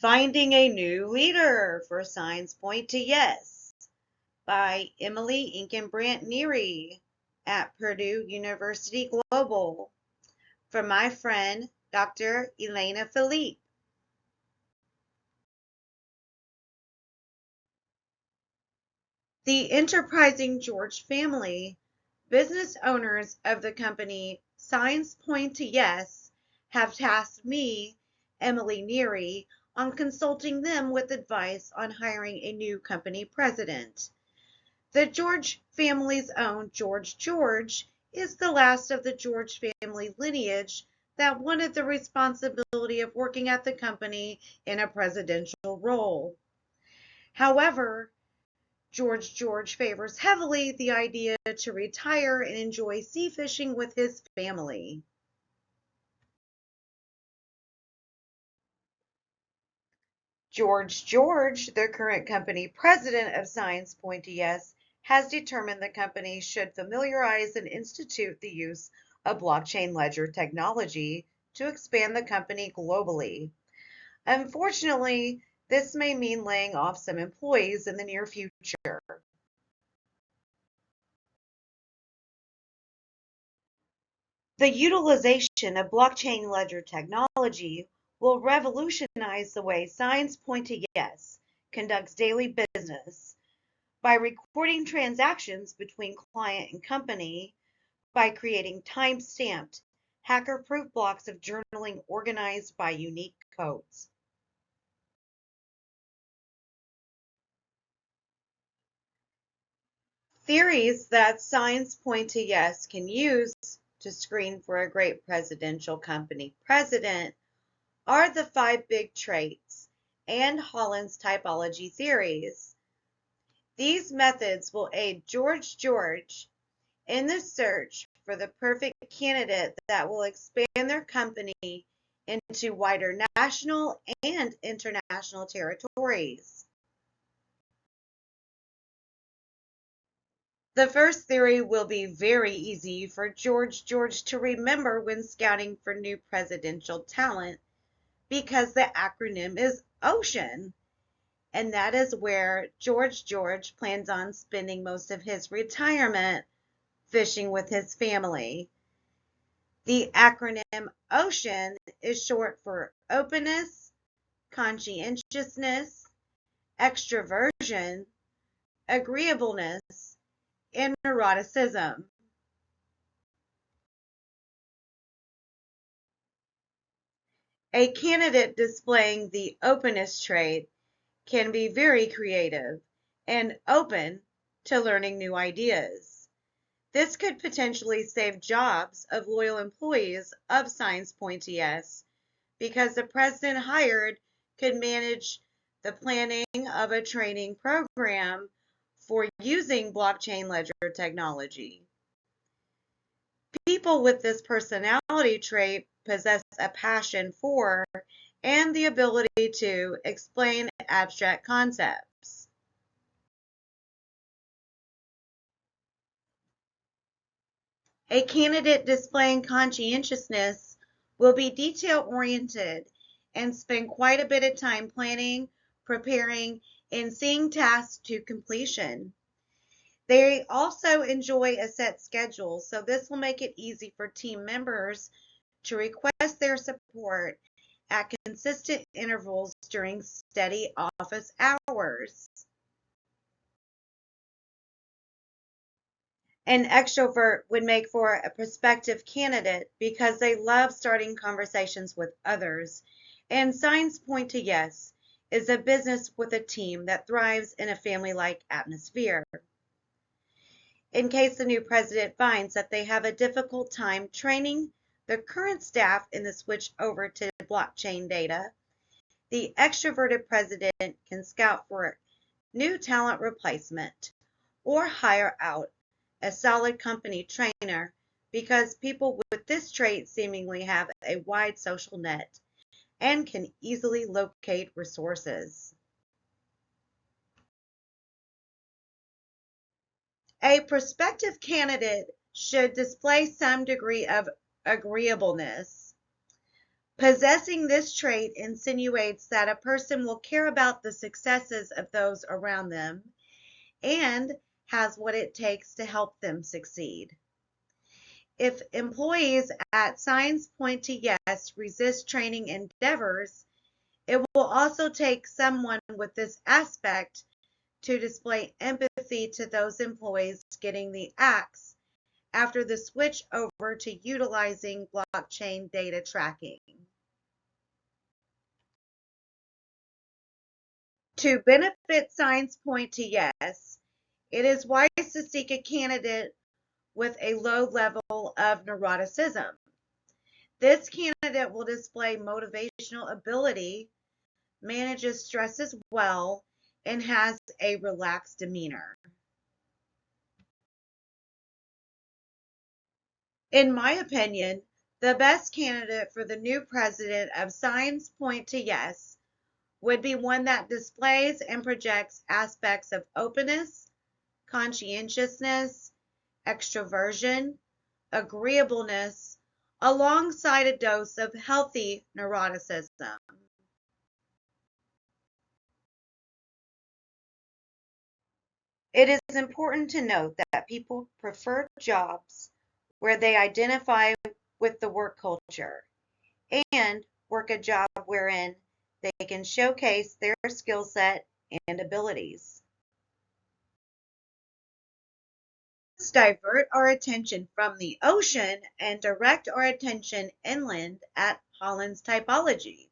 Finding a New Leader for Signs Point to Yes by Emily Inkenbrandt Neary at Purdue University Global. From my friend, Dr. Elena Philippe. The enterprising George family, business owners of the company Signs Point to Yes, have tasked me, Emily Neary, on consulting them with advice on hiring a new company president. The George family's own George is the last of the George family lineage that wanted the responsibility of working at the company in a presidential role. However, George favors heavily the idea to retire and enjoy sea fishing with his family. George, the current company president of Signs Point to Yes, has determined the company should familiarize and institute the use of blockchain ledger technology to expand the company globally. Unfortunately, this may mean laying off some employees in the near future. The utilization of blockchain ledger technology will revolutionize the way Signs Point to Yes conducts daily business by recording transactions between client and company, by creating time-stamped, hacker-proof blocks of journaling organized by unique codes. Theories that Signs Point to Yes can use to screen for a great presidential company president are the 5 big traits and Holland's typology theories. These methods will aid George in the search for the perfect candidate that will expand their company into wider national and international territories. The first theory will be very easy for George to remember when scouting for new presidential talent because the acronym is OCEAN. And that is where George plans on spending most of his retirement fishing with his family. The acronym OCEAN is short for openness, conscientiousness, extroversion, agreeableness, and neuroticism. A candidate displaying the openness trait can be very creative and open to learning new ideas. This could potentially save jobs of loyal employees of Signs Point to Yes because the president hired could manage the planning of a training program for using blockchain ledger technology. People with this personality trait possess a passion for and the ability to explain abstract concepts. A candidate displaying conscientiousness will be detail-oriented and spend quite a bit of time planning, preparing, and seeing tasks to completion. They also enjoy a set schedule, so this will make it easy for team members to request their support at consistent intervals during steady office hours. An extrovert would make for a prospective candidate because they love starting conversations with others, and Signs Point to Yes is a business with a team that thrives in a family-like atmosphere. In case the new president finds that they have a difficult time training the current staff in the switch over to blockchain data, the extroverted president can scout for new talent replacement or hire out a solid company trainer because people with this trait seemingly have a wide social net and can easily locate resources. A prospective candidate should display some degree of agreeableness. Possessing this trait insinuates that a person will care about the successes of those around them and has what it takes to help them succeed. If employees at Signs Point to Yes resist training endeavors, it will also take someone with this aspect to display empathy to those employees getting the axe after the switch over to utilizing blockchain data tracking. To benefit Signs Point to Yes, it is wise to seek a candidate with a low level of neuroticism. This candidate will display motivational ability, manages stress as well, and has a relaxed demeanor. In my opinion, the best candidate for the new president of Signs Point to Yes would be one that displays and projects aspects of openness, conscientiousness, extroversion, agreeableness, alongside a dose of healthy neuroticism. It is important to note that people prefer jobs where they identify with the work culture and work a job wherein they can showcase their skill set and abilities. Let's divert our attention from the ocean and direct our attention inland at Holland's typology.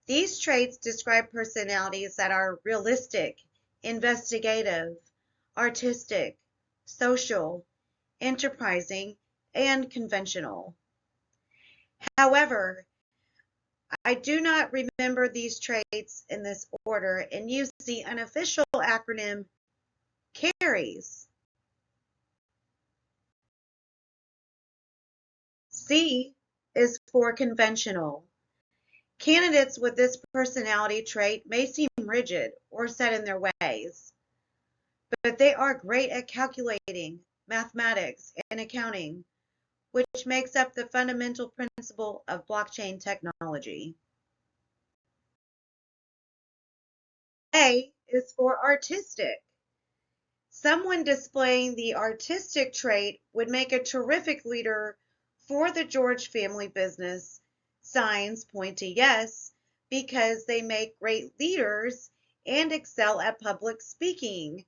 These traits describe personalities that are realistic, investigative, artistic, social, enterprising, and conventional. However, I do not remember these traits in this order and use the unofficial acronym CARRIES. C is for conventional. Candidates with this personality trait may seem rigid or set in their ways, but they are great at calculating, mathematics, and accounting, which makes up the fundamental principle of blockchain technology. A is for artistic. Someone displaying the artistic trait would make a terrific leader for the George family business. Signs point to yes because they make great leaders and excel at public speaking.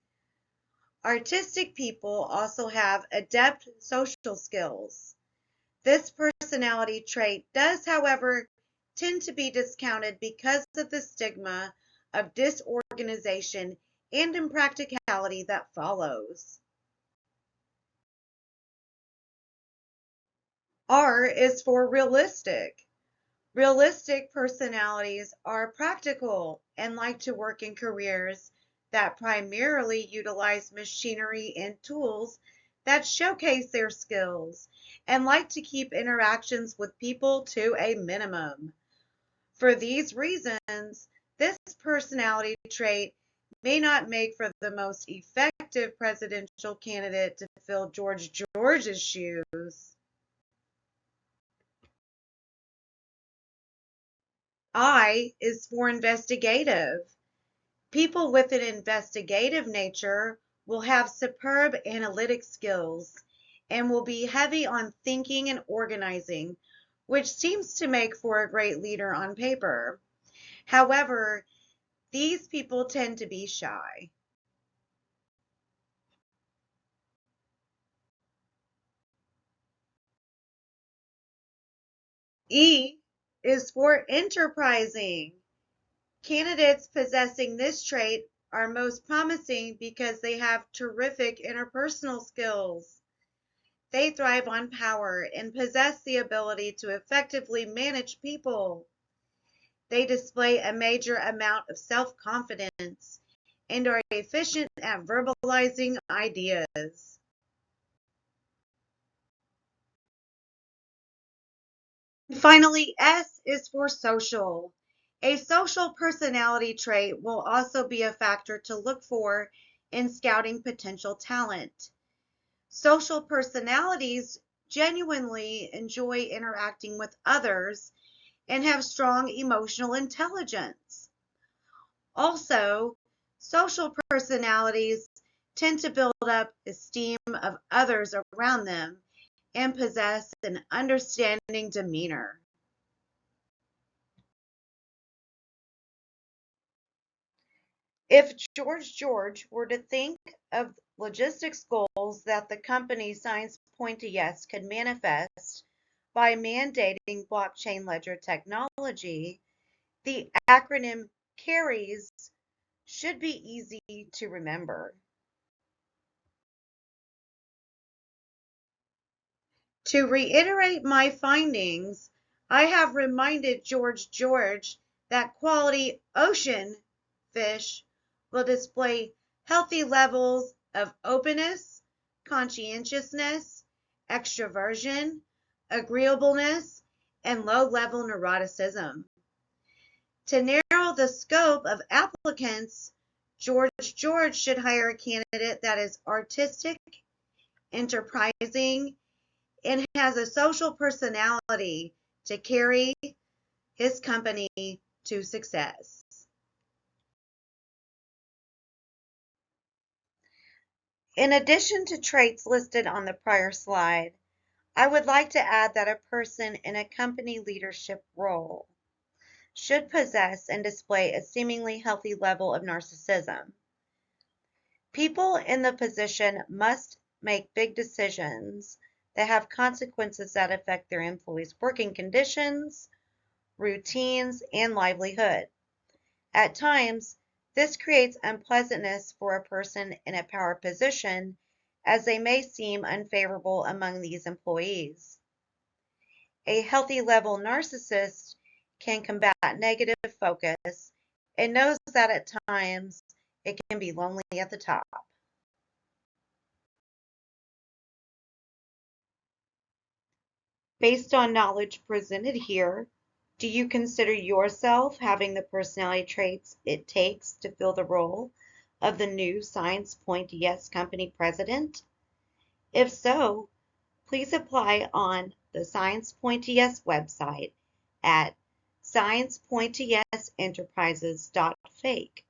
Artistic people also have adept social skills. This personality trait does, however, tend to be discounted because of the stigma of disorganization and impracticality that follows. R is for realistic. Realistic personalities are practical and like to work in careers that primarily utilize machinery and tools that showcase their skills and like to keep interactions with people to a minimum. For these reasons, this personality trait may not make for the most effective presidential candidate to fill George's shoes. I is for investigative. People with an investigative nature will have superb analytic skills and will be heavy on thinking and organizing, which seems to make for a great leader on paper. However, these people tend to be shy. E is for enterprising. Candidates possessing this trait are most promising because they have terrific interpersonal skills. They thrive on power and possess the ability to effectively manage people. They display a major amount of self-confidence and are efficient at verbalizing ideas. Finally, S is for social. A social personality trait will also be a factor to look for in scouting potential talent. Social personalities genuinely enjoy interacting with others and have strong emotional intelligence. Also, social personalities tend to build up esteem of others around them and possess an understanding demeanor. If George were to think of logistics goals that the company Signs Point to Yes could manifest by mandating blockchain ledger technology, the acronym CARRIES should be easy to remember. To reiterate my findings, I have reminded George that quality ocean fish will display healthy levels of openness, conscientiousness, extroversion, agreeableness, and low-level neuroticism. To narrow the scope of applicants, George should hire a candidate that is artistic, enterprising, and has a social personality to carry his company to success. In addition to traits listed on the prior slide, I would like to add that a person in a company leadership role should possess and display a seemingly healthy level of narcissism. People in the position must make big decisions that have consequences that affect their employees' working conditions, routines, and livelihood. At times, this creates unpleasantness for a person in a power position as they may seem unfavorable among these employees. A healthy level narcissist can combat negative focus and knows that at times it can be lonely at the top. Based on knowledge presented here, do you consider yourself having the personality traits it takes to fill the role of the new Signs Point Yes Company president? If so, please apply on the Signs Point Yes website at signspointyes.enterprises.fake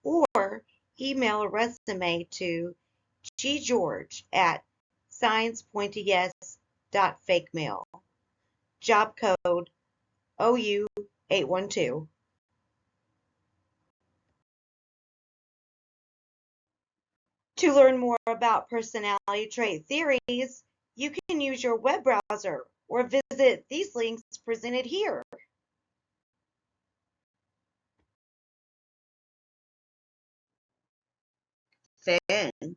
or email a resume to ggeorge@signspointyes.fakemail. Job code OU812. To learn more about personality trait theories, you can use your web browser or visit these links presented here. Finn.